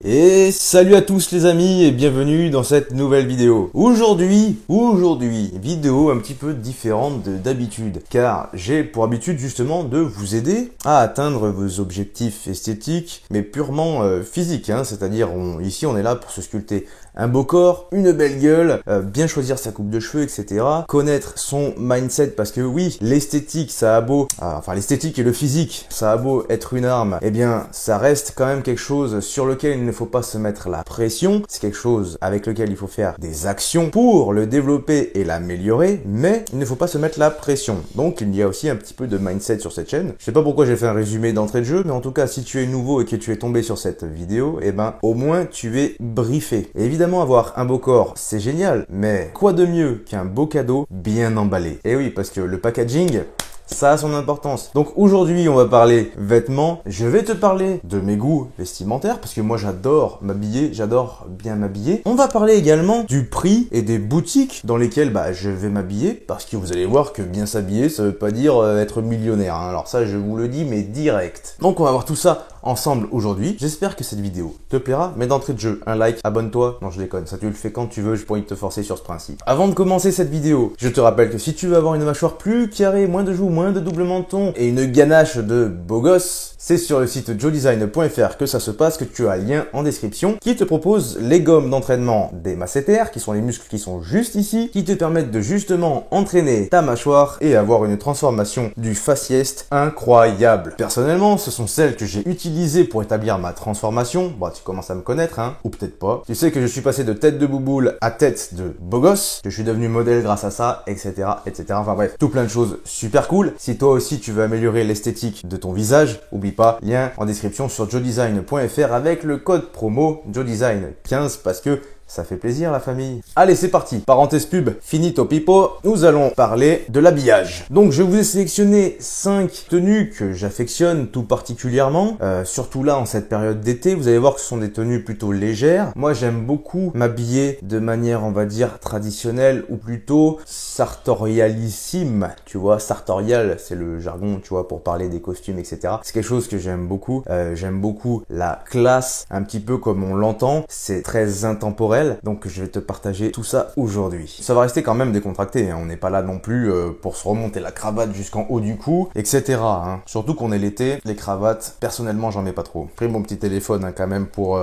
Et salut à tous les amis et bienvenue dans cette nouvelle vidéo. Aujourd'hui, vidéo un petit peu différente d'habitude, car j'ai pour habitude justement de vous aider à atteindre vos objectifs esthétiques, mais purement physiques, hein, c'est-à-dire ici on est là pour se sculpter un beau corps, une belle gueule, bien choisir sa coupe de cheveux, etc. Connaître son mindset, parce que oui, l'esthétique, ça a beau, l'esthétique et le physique, ça a beau être une arme, eh bien, ça reste quand même quelque chose sur lequel il ne faut pas se mettre la pression. C'est quelque chose avec lequel il faut faire des actions pour le développer et l'améliorer, mais il ne faut pas se mettre la pression. Donc, il y a aussi un petit peu de mindset sur cette chaîne. Je sais pas pourquoi j'ai fait un résumé d'entrée de jeu, mais en tout cas, si tu es nouveau et que tu es tombé sur cette vidéo, eh ben, au moins, tu es briefé. Et évidemment, avoir un beau corps, c'est génial, mais quoi de mieux qu'un beau cadeau bien emballé? Et oui, parce que le packaging, ça a son importance. Donc aujourd'hui, on va parler vêtements. Je vais te parler de mes goûts vestimentaires parce que moi j'adore m'habiller, j'adore bien m'habiller. On va parler également du prix et des boutiques dans lesquelles je vais m'habiller, parce que vous allez voir que bien s'habiller, ça veut pas dire être millionnaire, hein. Alors ça, je vous le dis, mais direct. Donc on va voir tout ça ensemble aujourd'hui. J'espère que cette vidéo te plaira, mais d'entrée de jeu, un like, abonne-toi. Non, je déconne, ça tu le fais quand tu veux, je pourrais te forcer sur ce principe. Avant de commencer cette vidéo, je te rappelle que si tu veux avoir une mâchoire plus carrée, moins de joues, moins de double menton et une ganache de beau gosse, c'est sur le site joedesign.fr que ça se passe, que tu as un lien en description qui te propose les gommes d'entraînement des masséters, qui sont les muscles qui sont juste ici, qui te permettent de justement entraîner ta mâchoire et avoir une transformation du faciès incroyable. Personnellement, ce sont celles que j'ai utilisées pour établir ma transformation. Bah, tu commences à me connaître, hein, ou peut-être pas. Tu sais que je suis passé de tête de bouboule à tête de beau gosse, que je suis devenu modèle grâce à ça, etc., etc. Enfin bref, tout plein de choses super cool. Si toi aussi tu veux améliorer l'esthétique de ton visage, oublie pas, lien en description sur joedesign.fr avec le code promo joedesign15 parce que ça fait plaisir la famille. Allez, c'est parti. Parenthèse pub, finito pipo. Nous allons parler de l'habillage. Donc, je vous ai sélectionné 5 tenues que j'affectionne tout particulièrement. Surtout là, en cette période d'été, vous allez voir que ce sont des tenues plutôt légères. Moi, j'aime beaucoup m'habiller de manière, on va dire, traditionnelle ou plutôt sartorialissime. Tu vois, sartorial, c'est le jargon, tu vois, pour parler des costumes, etc. C'est quelque chose que j'aime beaucoup. J'aime beaucoup la classe, un petit peu comme on l'entend. C'est très intemporel. Donc je vais te partager tout ça aujourd'hui. Ça va rester quand même décontracté, hein. On n'est pas là non plus pour se remonter la cravate jusqu'en haut du cou, etc. hein. Surtout qu'on est l'été, les cravates, personnellement j'en mets pas trop. J'ai pris mon petit téléphone hein, quand même pour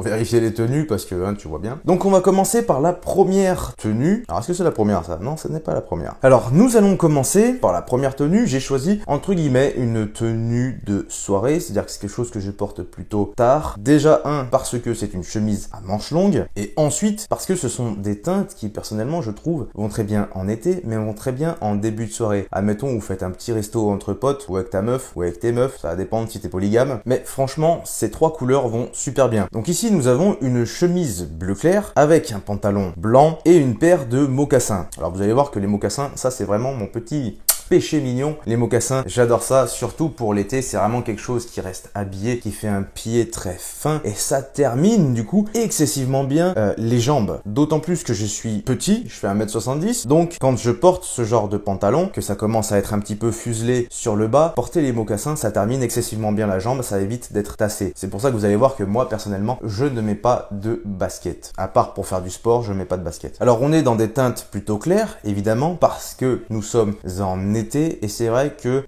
vérifier les tenues parce que hein, tu vois bien. Donc on va commencer par la première tenue. Alors est-ce que c'est la première ça? Non, ce n'est pas la première. Alors nous allons commencer par la première tenue. J'ai choisi entre guillemets une tenue de soirée, c'est-à-dire que c'est quelque chose que je porte plutôt tard. Déjà parce que c'est une chemise à manches longues. Et ensuite, parce que ce sont des teintes qui, personnellement, je trouve, vont très bien en été, mais vont très bien en début de soirée. Admettons, vous faites un petit resto entre potes, ou avec ta meuf, ou avec tes meufs, ça va dépendre si t'es polygame. Mais franchement, ces 3 couleurs vont super bien. Donc ici, nous avons une chemise bleu clair, avec un pantalon blanc, et une paire de mocassins. Alors vous allez voir que les mocassins, ça c'est vraiment mon petit péché mignon. Les mocassins, j'adore ça, surtout pour l'été, c'est vraiment quelque chose qui reste habillé, qui fait un pied très fin et ça termine du coup excessivement bien les jambes. D'autant plus que je suis petit, je fais 1m70, donc quand je porte ce genre de pantalon, que ça commence à être un petit peu fuselé sur le bas, porter les mocassins, ça termine excessivement bien la jambe, ça évite d'être tassé. C'est pour ça que vous allez voir que moi personnellement, je ne mets pas de basket. À part pour faire du sport, je mets pas de basket. Alors on est dans des teintes plutôt claires, évidemment, parce que nous sommes en été et c'est vrai que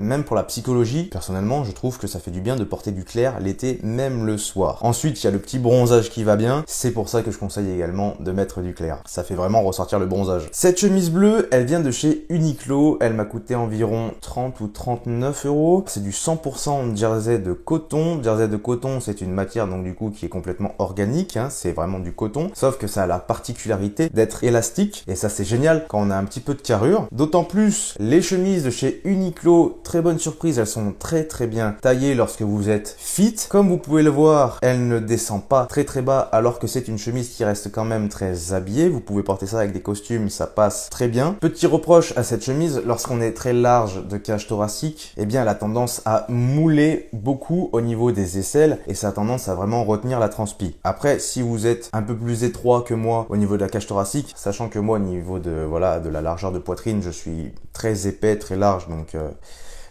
même pour la psychologie, personnellement, je trouve que ça fait du bien de porter du clair l'été, même le soir. Ensuite, il y a le petit bronzage qui va bien. C'est pour ça que je conseille également de mettre du clair. Ça fait vraiment ressortir le bronzage. Cette chemise bleue, elle vient de chez Uniqlo. Elle m'a coûté environ 30 ou 39 euros. C'est du 100% jersey de coton. Jersey de coton, c'est une matière donc du coup qui est complètement organique. Hein. C'est vraiment du coton. Sauf que ça a la particularité d'être élastique. Et ça, c'est génial quand on a un petit peu de carrure. D'autant plus, les chemises de chez Uniqlo, très bonne surprise, elles sont très bien taillées lorsque vous êtes fit. Comme vous pouvez le voir, elle ne descend pas très bas alors que c'est une chemise qui reste quand même très habillée. Vous pouvez porter ça avec des costumes, ça passe très bien. Petit reproche à cette chemise, lorsqu'on est très large de cage thoracique, eh bien elle a tendance à mouler beaucoup au niveau des aisselles et ça a tendance à vraiment retenir la transpi. Après, si vous êtes un peu plus étroit que moi au niveau de la cage thoracique, sachant que moi au niveau de la largeur de poitrine, je suis très épais, très large, donc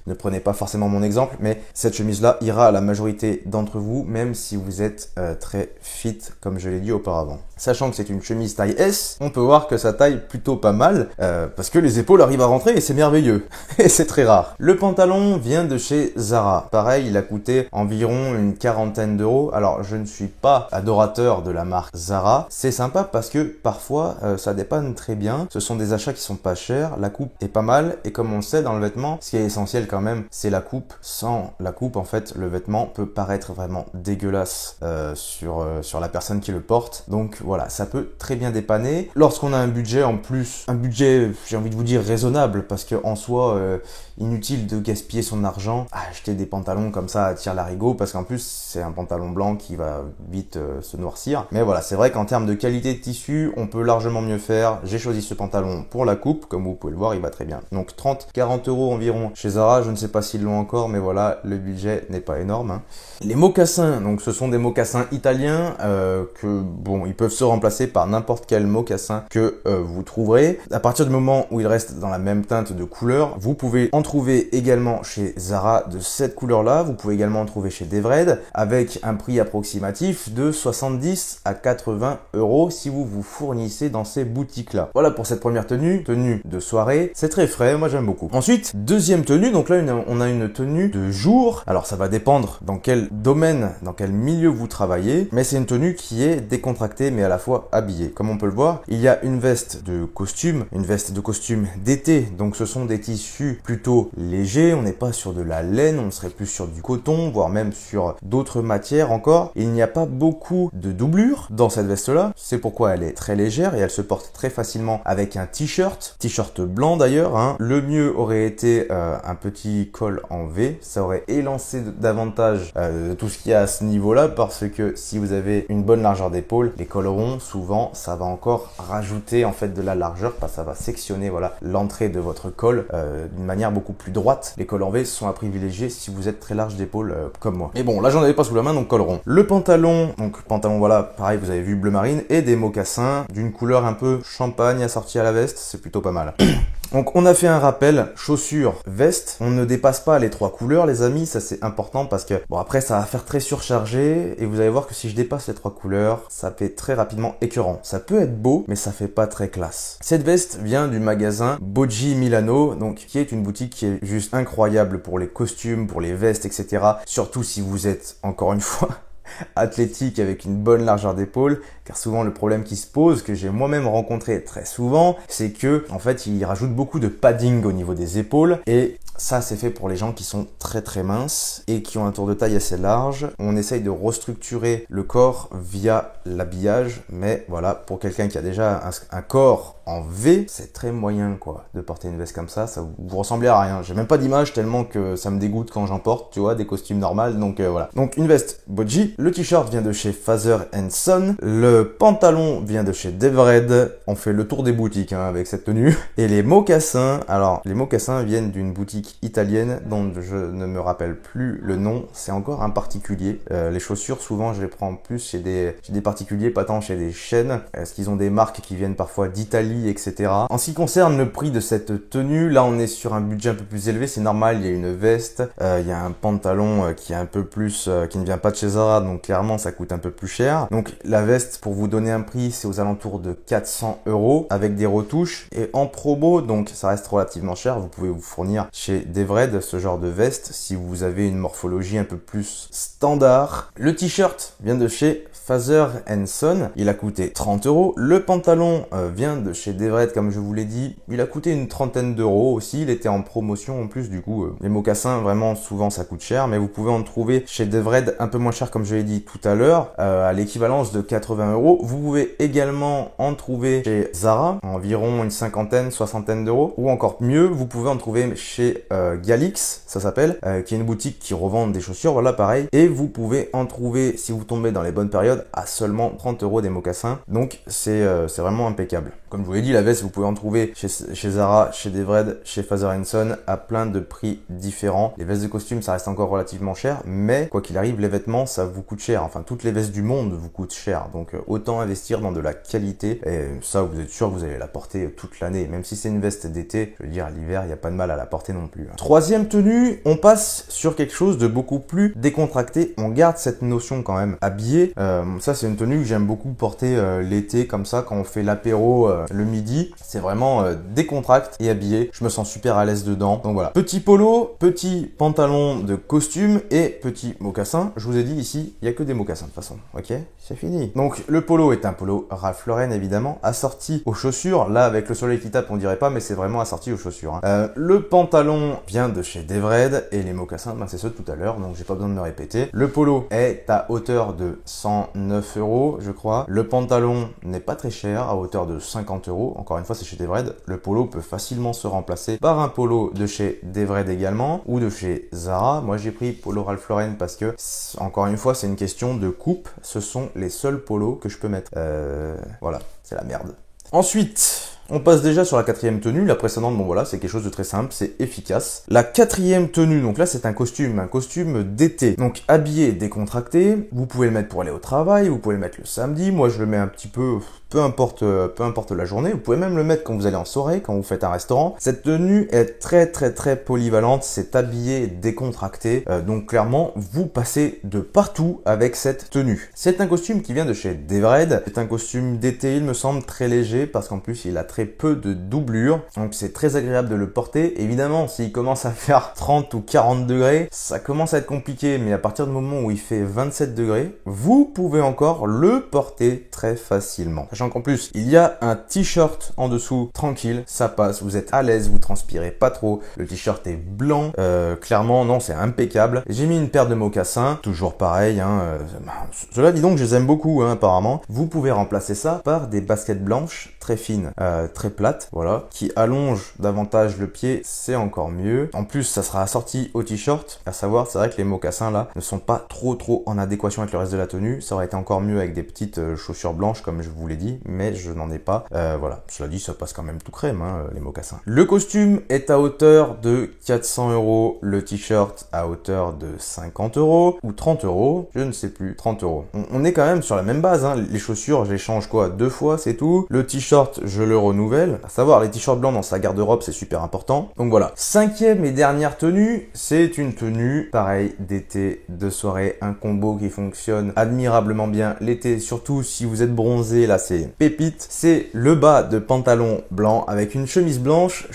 ne prenez pas forcément mon exemple, mais cette chemise-là ira à la majorité d'entre vous, même si vous êtes très fit, comme je l'ai dit auparavant. Sachant que c'est une chemise taille S, on peut voir que ça taille plutôt pas mal, parce que les épaules arrivent à rentrer et c'est merveilleux. Et c'est très rare. Le pantalon vient de chez Zara. Pareil, il a coûté environ une quarantaine d'euros. Alors, je ne suis pas adorateur de la marque Zara. C'est sympa parce que parfois, ça dépanne très bien. Ce sont des achats qui sont pas chers. La coupe est pas mal. Et comme on le sait dans le vêtement, ce qui est essentiel quand même, c'est la coupe. Sans la coupe, en fait, le vêtement peut paraître vraiment dégueulasse sur la personne qui le porte. Donc voilà, ça peut très bien dépanner. Lorsqu'on a un budget en plus, un budget, j'ai envie de vous dire raisonnable, parce que en soi, inutile de gaspiller son argent à acheter des pantalons comme ça à tire-larigot, parce qu'en plus c'est un pantalon blanc qui va vite se noircir. Mais voilà, c'est vrai qu'en termes de qualité de tissu, on peut largement mieux faire. J'ai choisi ce pantalon pour la coupe, comme vous pouvez le voir, il va très bien. Donc 30-40 euros environ chez Zara, je ne sais pas s'ils l'ont encore, mais voilà, le budget n'est pas énorme, hein. Les mocassins, donc ce sont des mocassins italiens que bon, ils peuvent se remplacer par n'importe quel mocassin que vous trouverez. À partir du moment où ils restent dans la même teinte de couleur, vous pouvez en trouver également chez Zara de cette couleur-là. Vous pouvez également en trouver chez Devred avec un prix approximatif de 70 à 80 euros si vous vous fournissez dans ces boutiques-là. Voilà pour cette première tenue de soirée. C'est très frais, moi j'aime beaucoup. Ensuite, deuxième tenue, donc là on a une tenue de jour. Alors ça va dépendre dans quel domaine, dans quel milieu vous travaillez, mais c'est une tenue qui est décontractée mais à la fois habillée. Comme on peut le voir, il y a une veste de costume d'été, donc ce sont des tissus plutôt légers, on n'est pas sur de la laine, on serait plus sur du coton, voire même sur d'autres matières encore. Il n'y a pas beaucoup de doublure dans cette veste-là, c'est pourquoi elle est très légère et elle se porte très facilement avec un t-shirt blanc d'ailleurs, hein. Le mieux aurait été un petit col en V, ça aurait élancé davantage tout ce qu'il y a à ce niveau-là, parce que si vous avez une bonne largeur d'épaule, les cols ronds, souvent, ça va encore rajouter en fait de la largeur, parce que ça va sectionner voilà l'entrée de votre col d'une manière beaucoup plus droite. Les cols en V sont à privilégier si vous êtes très large d'épaule comme moi. Et bon, là j'en avais pas sous la main, donc col rond. Le pantalon, donc pantalon voilà, pareil, vous avez vu bleu marine, et des mocassins d'une couleur un peu champagne assortie à la veste, c'est plutôt pas mal. Donc on a fait un rappel, chaussures, veste, on ne dépasse pas les 3 couleurs les amis, ça c'est important parce que bon après ça va faire très surchargé et vous allez voir que si je dépasse les 3 couleurs, ça fait très rapidement écœurant. Ça peut être beau mais ça fait pas très classe. Cette veste vient du magasin Boggi Milano, donc qui est une boutique qui est juste incroyable pour les costumes, pour les vestes, etc. Surtout si vous êtes encore une fois athlétique avec une bonne largeur d'épaule, car souvent le problème qui se pose, que j'ai moi-même rencontré très souvent, c'est que en fait il rajoute beaucoup de padding au niveau des épaules, et ça c'est fait pour les gens qui sont très minces et qui ont un tour de taille assez large. On essaye de restructurer le corps via l'habillage, mais voilà, pour quelqu'un qui a déjà un corps en V, c'est très moyen quoi de porter une veste comme ça vous ressemblez à rien. J'ai même pas d'image tellement que ça me dégoûte quand j'en porte, tu vois, des costumes normales, donc voilà. Donc une veste Boggi, le t-shirt vient de chez Father & Son, le pantalon vient de chez Devred, on fait le tour des boutiques hein, avec cette tenue, et les mocassins, alors les mocassins viennent d'une boutique italienne dont je ne me rappelle plus le nom, c'est encore un particulier. Les chaussures souvent je les prends plus chez des particuliers, pas tant chez des chaînes, parce qu'ils ont des marques qui viennent parfois d'Italie, etc. En ce qui concerne le prix de cette tenue, là on est sur un budget un peu plus élevé, c'est normal, il y a une veste, il y a un pantalon qui est un peu plus, qui ne vient pas de chez Zara, donc clairement ça coûte un peu plus cher. Donc la veste, pour vous donner un prix, c'est aux alentours de 400 euros avec des retouches, et en promo, donc ça reste relativement cher, vous pouvez vous fournir chez Devred ce genre de veste si vous avez une morphologie un peu plus standard. Le t-shirt vient de chez Father & Son, il a coûté 30 euros. Le pantalon vient de chez Devred, comme je vous l'ai dit, il a coûté une trentaine d'euros aussi, il était en promotion en plus, du coup les mocassins vraiment souvent ça coûte cher, mais vous pouvez en trouver chez Devred un peu moins cher comme je l'ai dit tout à l'heure, à l'équivalence de 80 euros. Vous pouvez également en trouver chez Zara, environ une cinquantaine, soixantaine d'euros, ou encore mieux, vous pouvez en trouver chez Galix, ça s'appelle, qui est une boutique qui revend des chaussures, voilà pareil, et vous pouvez en trouver, si vous tombez dans les bonnes périodes, regarde, à seulement 30 € des mocassins. Donc c'est vraiment impeccable. Comme je vous l'ai dit, la veste, vous pouvez en trouver chez Zara, chez Devred, chez Father Son, à plein de prix différents. Les vestes de costume, ça reste encore relativement cher, mais quoi qu'il arrive, les vêtements, ça vous coûte cher. Enfin, toutes les vestes du monde vous coûtent cher. Donc autant investir dans de la qualité. Et ça, vous êtes sûr que vous allez la porter toute l'année. Même si c'est une veste d'été, je veux dire, l'hiver, il n'y a pas de mal à la porter non plus. Troisième tenue, on passe sur quelque chose de beaucoup plus décontracté. On garde cette notion quand même. Habillé, ça c'est une tenue que j'aime beaucoup porter l'été, comme ça, quand on fait l'apéro le midi. C'est vraiment décontracté et habillé. Je me sens super à l'aise dedans. Donc voilà. Petit polo, petit pantalon de costume et petit mocassin. Je vous ai dit ici, il n'y a que des mocassins de toute façon. Ok, c'est fini. Donc le polo est un polo Ralph Lauren évidemment, assorti aux chaussures. Là avec le soleil qui tape on dirait pas, mais c'est vraiment assorti aux chaussures. Le pantalon vient de chez Devred et les mocassins, ben, c'est ceux de tout à l'heure, donc j'ai pas besoin de me répéter. Le polo est à hauteur de 109 € je crois. Le pantalon n'est pas très cher, à hauteur de 50 €. Encore une fois c'est chez Devred. Le polo peut facilement se remplacer par un polo de chez Devred également ou de chez Zara. Moi j'ai pris polo Ralph Lauren parce que encore une fois c'est une question de coupe. Ce sont les seuls polos que je peux mettre. Voilà, c'est la merde. Ensuite, on passe déjà sur la quatrième tenue. La précédente, bon voilà, c'est quelque chose de très simple, c'est efficace. La quatrième tenue, donc là c'est un costume d'été. Donc habillé, décontracté. Vous pouvez le mettre pour aller au travail, vous pouvez le mettre le samedi. Moi je le mets un petit peu, peu importe la journée. Vous pouvez même le mettre quand vous allez en soirée, quand vous faites un restaurant. Cette tenue est très polyvalente. C'est habillé, décontracté. Donc clairement, vous passez de partout avec cette tenue. C'est un costume qui vient de chez Devred. C'est un costume d'été, il me semble, très léger parce qu'en plus il a très peu de doublure, donc c'est très agréable de le porter. Évidemment, s'il commence à faire 30 ou 40 degrés, ça commence à être compliqué, mais à partir du moment où il fait 27 degrés, vous pouvez encore le porter très facilement. Sachant qu'en plus, il y a un t-shirt en dessous, tranquille, ça passe, vous êtes à l'aise, vous transpirez pas trop, le t-shirt est blanc, clairement, non, c'est impeccable. J'ai mis une paire de mocassins, toujours pareil, cela dit donc, je les aime beaucoup, apparemment. Vous pouvez remplacer ça par des baskets blanches très fines, très plate, voilà, qui allonge davantage le pied, c'est encore mieux. En plus, ça sera assorti au t-shirt. À savoir, c'est vrai que les mocassins là ne sont pas trop en adéquation avec le reste de la tenue. Ça aurait été encore mieux avec des petites chaussures blanches, comme je vous l'ai dit, mais je n'en ai pas. Voilà, cela dit, ça passe quand même tout crème, les mocassins. Le costume est à hauteur de 400 €, le t-shirt à hauteur de 50 € ou 30 €, je ne sais plus, 30 €. On est quand même sur la même base, les chaussures, je les change quoi, 2 fois, c'est tout. Le t-shirt, je le renouvelle. À savoir, les t-shirts blancs dans sa garde-robe, c'est super important. Donc voilà. Cinquième et dernière tenue, c'est une tenue, pareil, d'été, de soirée, un combo qui fonctionne admirablement bien l'été, surtout si vous êtes bronzé, là c'est pépite. C'est le bas de pantalon blanc avec une chemise blanche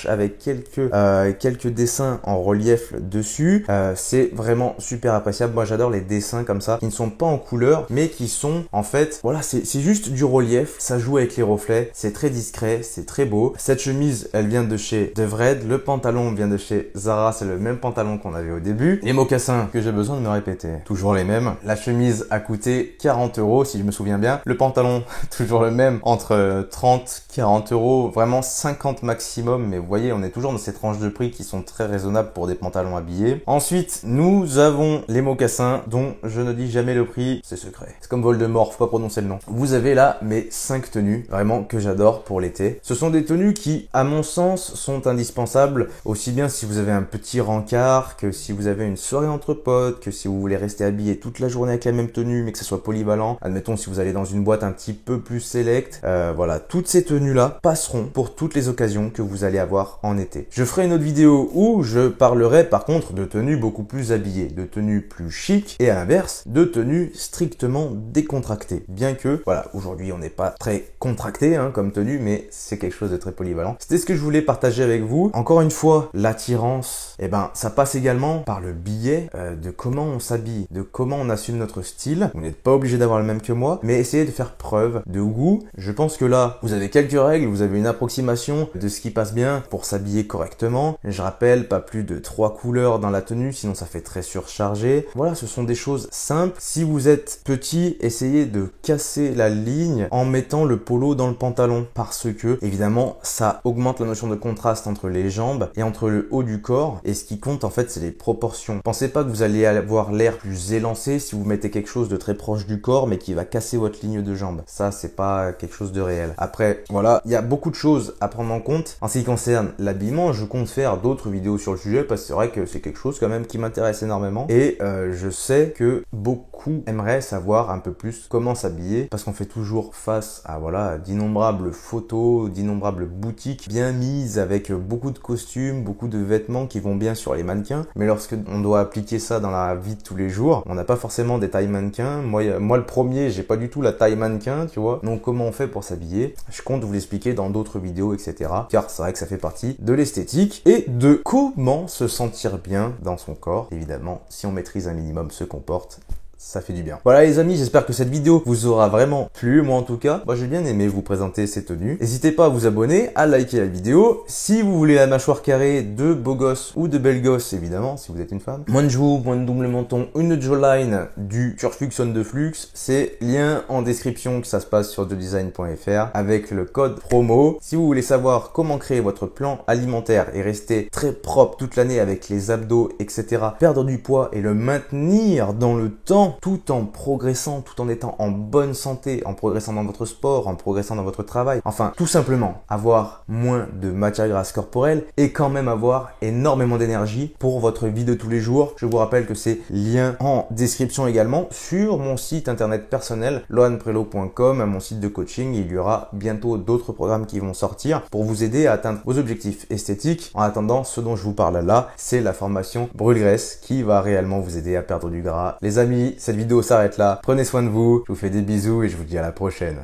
avec quelques dessins en relief dessus. C'est vraiment super appréciable. Moi j'adore les dessins comme ça, qui ne sont pas en couleur, mais qui sont en fait, voilà, c'est juste du relief, ça joue avec les reflets, c'est très discret, c'est très beau. Cette chemise, elle vient de chez Devred, le pantalon vient de chez Zara, c'est le même pantalon qu'on avait au début. Les mocassins, que j'ai besoin de me répéter, toujours les mêmes. La chemise a coûté 40 € si je me souviens bien. Le pantalon, toujours le même, entre 30, 40 €, vraiment 50 maximum, mais vous voyez, on est toujours dans ces tranches de prix qui sont très raisonnables pour des pantalons habillés. Ensuite, nous avons les mocassins, dont je ne dis jamais le prix, c'est secret. C'est comme Voldemort, faut pas prononcer le nom. Vous avez là mes 5 tenues, vraiment que j'adore pour l'été. Ce sont des tenues qui, à mon sens, sont indispensables, aussi bien si vous avez un petit rencard, que si vous avez une soirée entre potes, que si vous voulez rester habillé toute la journée avec la même tenue, mais que ce soit polyvalent. Admettons, si vous allez dans une boîte un petit peu plus select, voilà, toutes ces tenues-là passeront pour toutes les occasions que vous allez avoir en été. Je ferai une autre vidéo où je parlerai par contre de tenues beaucoup plus habillées, de tenues plus chic, et à l'inverse, de tenues strictement décontractées. Bien que, voilà, aujourd'hui on n'est pas très contracté comme tenue, mais c'est quelque chose de très polyvalent. C'était ce que je voulais partager avec vous. Encore une fois, l'attirance, ça passe également par le biais de comment on s'habille, de comment on assume notre style. Vous n'êtes pas obligé d'avoir le même que moi, mais essayez de faire preuve de goût. Je pense que là, vous avez quelques règles, vous avez une approximation de ce qui passe bien pour s'habiller correctement. Je rappelle, pas plus de 3 couleurs dans la tenue, sinon ça fait très surchargé. Voilà, ce sont des choses simples. Si vous êtes petit, essayez de casser la ligne en mettant le polo dans le pantalon parce que, évidemment, ça augmente la notion de contraste entre les jambes et entre le haut du corps. Et ce qui compte, en fait, c'est les proportions. Pensez pas que vous allez avoir l'air plus élancé si vous mettez quelque chose de très proche du corps, mais qui va casser votre ligne de jambe. Ça, c'est pas quelque chose de réel. Après, voilà, il y a beaucoup de choses à prendre en compte. En ce qui concerne l'habillement, je compte faire d'autres vidéos sur le sujet parce que c'est vrai que c'est quelque chose quand même qui m'intéresse énormément. Et je sais que beaucoup aimeraient savoir un peu plus comment s'habiller parce qu'on fait toujours face à voilà d'innombrables photos, d'innombrables boutiques bien mises avec beaucoup de costumes, beaucoup de vêtements qui vont bien sur les mannequins. Mais lorsque on doit appliquer ça dans la vie de tous les jours, on n'a pas forcément des tailles mannequins. Moi le premier, j'ai pas du tout la taille mannequin, tu vois. Donc comment on fait pour s'habiller? Je compte vous l'expliquer dans d'autres vidéos, etc. Car c'est vrai que ça fait partie de l'esthétique et de comment se sentir bien dans son corps. Évidemment, si on maîtrise un minimum ce qu'on porte, ça fait du bien. Voilà les amis, j'espère que cette vidéo vous aura vraiment plu. Moi en tout cas, moi j'ai bien aimé vous présenter ces tenues. N'hésitez pas à vous abonner, à liker la vidéo. Si vous voulez la mâchoire carrée de beau gosse ou de belle gosse, évidemment, si vous êtes une femme. Moins de joues, moins de double menton, une jawline du Turflux on the Flux. C'est lien en description que ça se passe sur thedesign.fr avec le code promo. Si vous voulez savoir comment créer votre plan alimentaire et rester très propre toute l'année avec les abdos, etc. Perdre du poids et le maintenir dans le temps tout en progressant, tout en étant en bonne santé, en progressant dans votre sport, en progressant dans votre travail. Enfin, tout simplement, avoir moins de matière grasse corporelle et quand même avoir énormément d'énergie pour votre vie de tous les jours. Je vous rappelle que c'est lien en description également sur mon site internet personnel, loanprelo.com, mon site de coaching. Il y aura bientôt d'autres programmes qui vont sortir pour vous aider à atteindre vos objectifs esthétiques. En attendant, ce dont je vous parle là, c'est la formation brûle-graisse qui va réellement vous aider à perdre du gras. Les amis, cette vidéo s'arrête là. Prenez soin de vous, je vous fais des bisous et je vous dis à la prochaine.